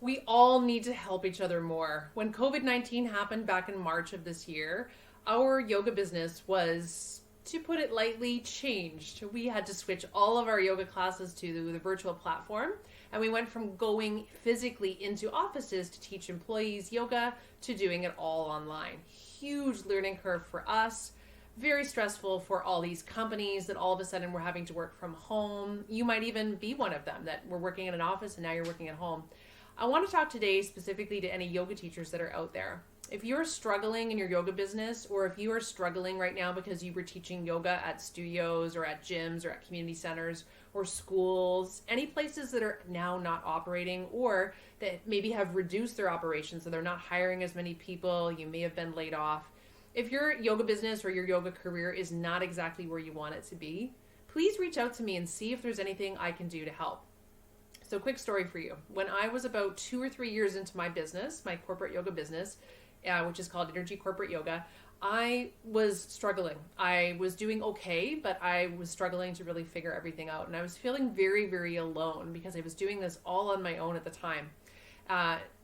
We all need to help each other more. When COVID-19 happened back in March of this year, our yoga business was, to put it lightly, changed. We had to switch all of our yoga classes to the virtual platform, and we went from going physically into offices to teach employees yoga to doing it all online. Huge learning curve for us. Very stressful for all these companies that all of a sudden were having to work from home. You might even be one of them that were working in an office and now you're working at home. I want to talk today specifically to any yoga teachers that are out there. If you're struggling in your yoga business, or if you are struggling right now because you were teaching yoga at studios or at gyms or at community centers or schools, any places that are now not operating or that maybe have reduced their operations, so they're not hiring as many people, you may have been laid off. If your yoga business or your yoga career is not exactly where you want it to be, please reach out to me and see if there's anything I can do to help. So quick story for you. When I was about 2 or 3 years into my business, my corporate yoga business, which is called Energy Corporate Yoga, I was struggling. I was doing okay, but I was struggling to really figure everything out. And I was feeling very, very alone because I was doing this all on my own at the time.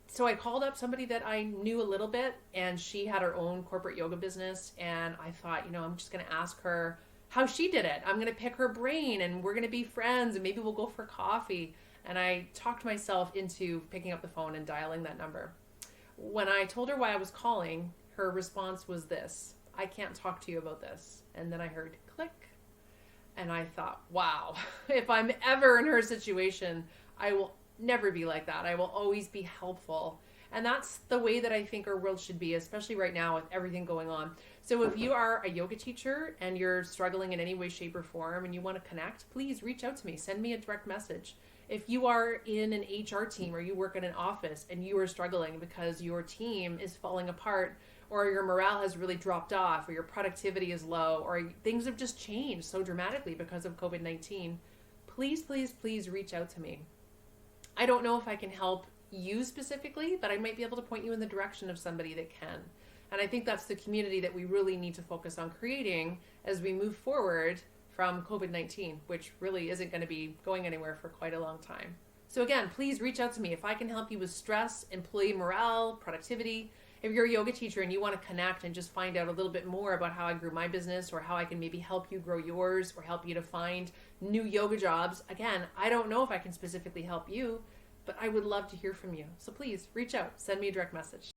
So I called up somebody that I knew a little bit, and she had her own corporate yoga business. And I thought, I'm just going to ask her how she did it. I'm going to pick her brain and we're going to be friends and maybe we'll go for coffee. And I talked myself into picking up the phone and dialing that number. When I told her why I was calling, her response was this: I can't talk to you about this. And then I heard click. And I thought, wow, if I'm ever in her situation, I will never be like that. I will always be helpful. And that's the way that I think our world should be, especially right now with everything going on. So if you are a yoga teacher and you're struggling in any way, shape, or form and you want to connect, please reach out to me. Send me a direct message. If you are in an HR team or you work in an office and you are struggling because your team is falling apart or your morale has really dropped off or your productivity is low or things have just changed so dramatically because of COVID-19, please, please, please reach out to me. I don't know if I can help you specifically, but I might be able to point you in the direction of somebody that can. And I think that's the community that we really need to focus on creating as we move forward from COVID-19, which really isn't going to be going anywhere for quite a long time. So again, please reach out to me if I can help you with stress, employee morale, productivity. If you're a yoga teacher and you want to connect and just find out a little bit more about how I grew my business or how I can maybe help you grow yours or help you to find new yoga jobs, again, I don't know if I can specifically help you, but I would love to hear from you. So please reach out, send me a direct message.